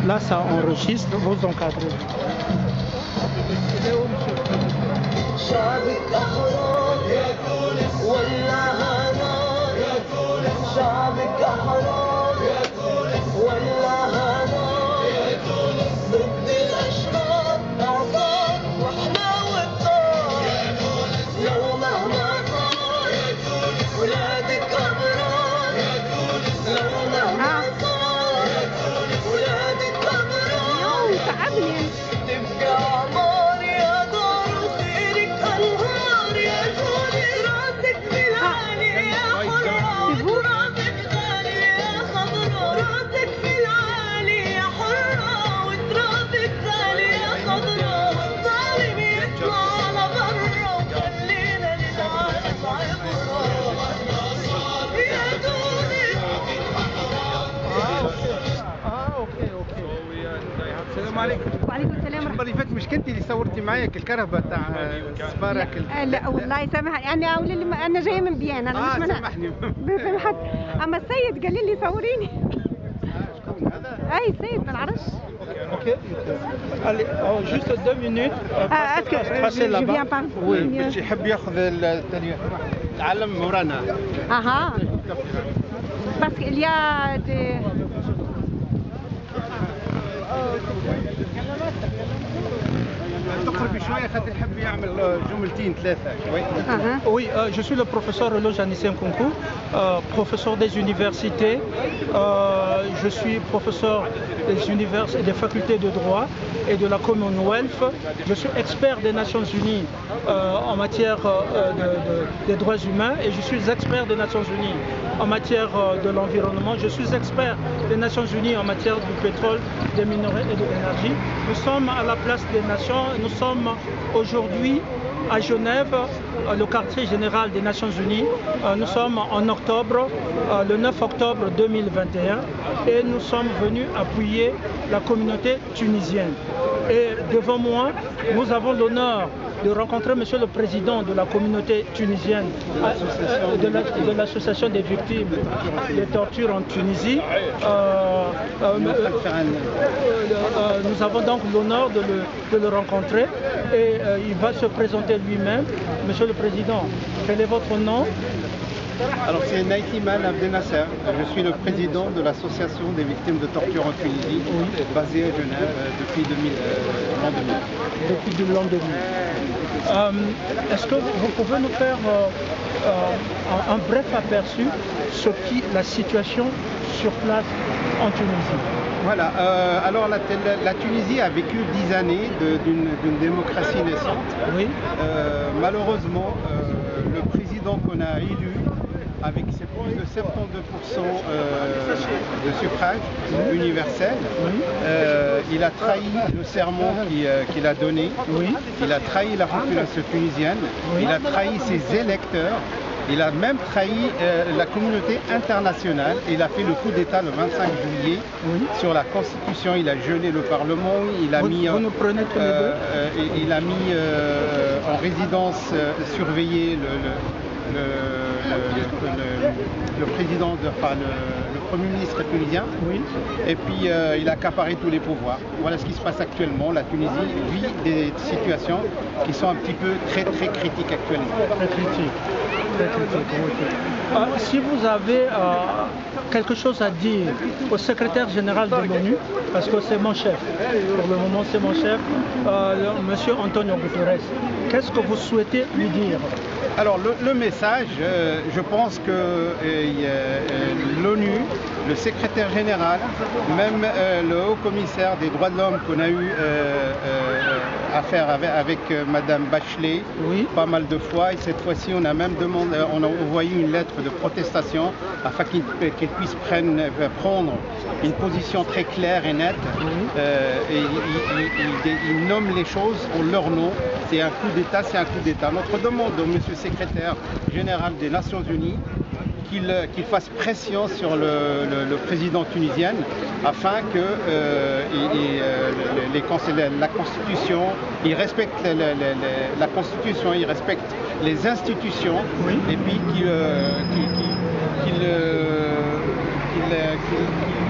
Là, ça enregistre vos encadrés. شعبك أحرار يا تونس ولعها نار يا تونس شعبك أحرار يا تونس ولعها نار يا تونس ضد الأشرار إعصار وحلاوة طار يا تونس لو مهما صار يا تونس ولادك أبرار يا تونس لو مهما صار يا تونس ولادك أبرار تعبني تبقى عمار يا دار وخيرك أنهار يا تونس راسك بالعالي يا حرة وترابك غالي يا خضرا راسك بالعالي يا حرة وترابك غالي يا خضرا والظالم يطلع على برا وخلينا للعالم عبرة يا تونس. اوكي. السلام عليكم. وعليكم السلام ورحمة المرة اللي فاتت مش كنتي اللي صورتي معايا الكرهبة تاع سبارك لا والله سامحني انا جايه من بيان انا مش من سامحني. حد. اما السيد قال لي صوريني. شكون هذا؟ اي السيد ما نعرفش. Ok. Allez, juste 2 minutes. est-ce que je viens pas? وي باش يحب ياخذ التليفون العلم ورانا. اها parce qu'il y a des تقربي شوية خاطر يحب يعمل جملتين ثلاثة شوي. Oui, je suis le professeur Elo Janicien Kunku, professeur des universités. Je suis professeur des facultés de droit et de la Commonwealth. Je suis expert des Nations Unies en matière des droits humains et je suis expert des Nations Unies en matière de l'environnement. Je suis expert des Nations Unies en matière du pétrole, des minerais et de l'énergie. Nous sommes à la place des nations. Nous sommes aujourd'hui à Genève, le quartier général des Nations Unies. Nous sommes en octobre, le 9 octobre 2021, et nous sommes venus appuyer la communauté tunisienne. Et devant moi, nous avons l'honneur de rencontrer Monsieur le Président de la communauté tunisienne, de l'association des victimes des tortures en Tunisie. Nous avons donc l'honneur de le rencontrer et il va se présenter lui-même. Monsieur le Président, quel est votre nom? Alors c'est Naïtiman Abdenasser, je suis le président de l'association des victimes de torture en Tunisie, basée à Genève depuis l'an 2000. Depuis l'an 2000. Est-ce que vous pouvez nous faire un bref aperçu sur la situation sur place en Tunisie? Voilà, alors la Tunisie a vécu 10 années d'une démocratie naissante. Oui. Malheureusement, le président qu'on a élu, avec ses plus de 72% de suffrage universel, il a trahi le serment qu'il a donné, il a trahi la population tunisienne, il a trahi ses électeurs, il a même trahi la communauté internationale. Il a fait le coup d'État le 25 juillet sur la Constitution, il a gelé le Parlement, il a mis en résidence surveillée le président, le Premier ministre tunisien, et puis il a accaparé tous les pouvoirs. Voilà ce qui se passe actuellement. La Tunisie vit des situations qui sont un petit peu très critiques actuellement. Très critiques. Si vous avez quelque chose à dire au secrétaire général de l'ONU, parce que c'est mon chef, pour le moment c'est mon chef, Monsieur Antonio Guterres, qu'est-ce que vous souhaitez lui dire? Alors le message, je pense que l'ONU, le secrétaire général, même le haut commissaire des droits de l'homme qu'on a eu affaire avec Madame Bachelet pas mal de fois, et cette fois-ci on a même demandé, on a envoyé une lettre de protestation afin qu'elle puisse prendre une position très claire et nette. Il nomme les choses en leur nom. C'est un coup d'État, c'est un coup d'État. Notre demande au monsieur secrétaire général des Nations Unies qu'il fasse pression sur le président tunisien afin que la Constitution, il respecte la Constitution, il respecte les institutions, et puis qu'il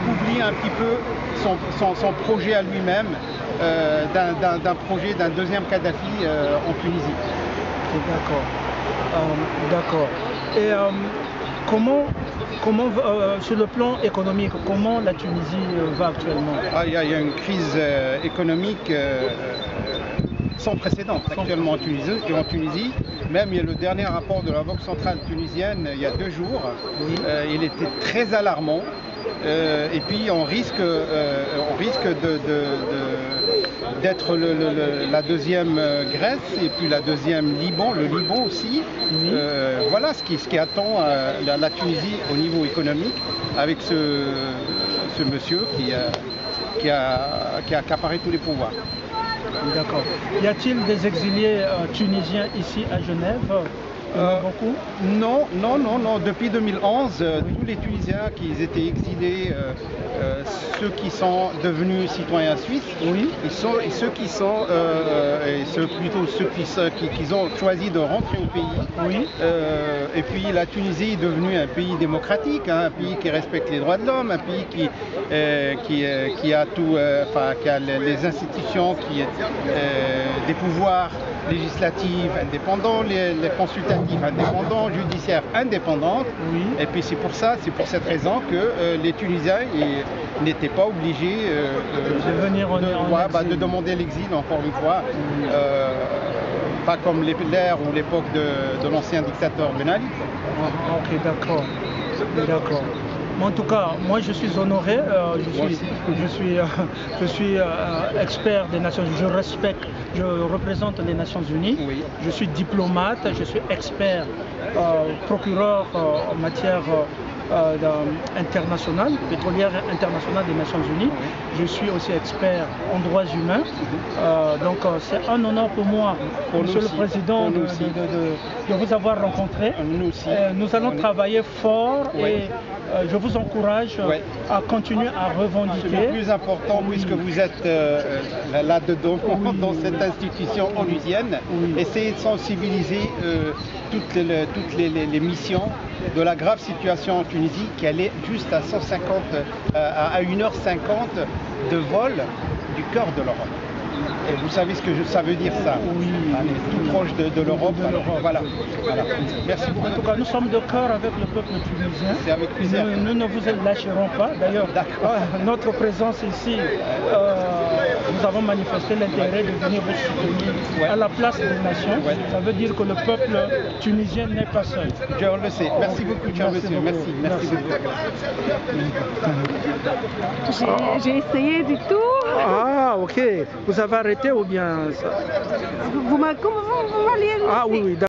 oublie un petit peu son projet à lui-même, d'un deuxième Kadhafi en Tunisie. D'accord. D'accord. Et comment sur le plan économique, comment la Tunisie va actuellement? Il y a une crise économique sans précédent actuellement en Tunisie. Même il y a le dernier rapport de la Banque centrale tunisienne il y a 2 jours. Oui. Il était très alarmant. Et puis on risque d'être la deuxième Grèce et puis la deuxième Liban, le Liban aussi. Oui. Voilà ce qui attend la Tunisie au niveau économique avec ce monsieur qui a accaparé tous les pouvoirs. D'accord. Y a-t-il des exilés tunisiens ici à Genève? Beaucoup? Non. Depuis 2011, tous les Tunisiens qui étaient exilés, ceux qui sont devenus citoyens suisses, oui. et ceux qui ont choisi de rentrer au pays. Oui. Et puis la Tunisie est devenue un pays démocratique, hein, un pays qui respecte les droits de l'homme, un pays qui a qui a les institutions, des pouvoirs législatifs indépendants, les consultatifs indépendants, judiciaires indépendants. Oui. Et puis c'est pour cette raison que les Tunisiens n'étaient pas obligés de venir de demander l'exil encore une fois. Pas comme l'ère ou l'époque de l'ancien dictateur Ben Ali. Ok, d'accord. En tout cas, moi je suis honoré, je suis expert des Nations Unies, je représente les Nations Unies, oui. Je suis diplomate, je suis expert, procureur en matière internationale, pétrolière internationale des Nations Unies. Oui. Je suis aussi expert en droits humains. Donc c'est un honneur pour moi, Monsieur le Président, de vous avoir rencontré. Nous aussi. Nous allons travailler fort et je vous encourage à continuer à revendiquer. C'est le plus important puisque vous êtes là-dedans, dans cette institution onusienne. Oui. Essayez de sensibiliser toutes les missions de la grave situation en Tunisie qui allait juste à 1h50 de vol du cœur de l'Europe. Et vous savez ce que ça veut dire ça? Oui. On est tout proche de l'Europe. Voilà. Merci beaucoup. En tout cas, nous sommes de cœur avec le peuple tunisien. C'est avec plaisir. Nous ne vous lâcherons pas. D'ailleurs, notre présence ici, nous avons manifesté l'intérêt de venir vous soutenir à la place des nations. Ça veut dire que le peuple tunisien n'est pas seul. Je le sais. Merci beaucoup, cher monsieur. Merci beaucoup. J'ai essayé du tout. Ah, ok. Vous avez arrêté ou bien ça? Comment vous m'alliez? Ah oui.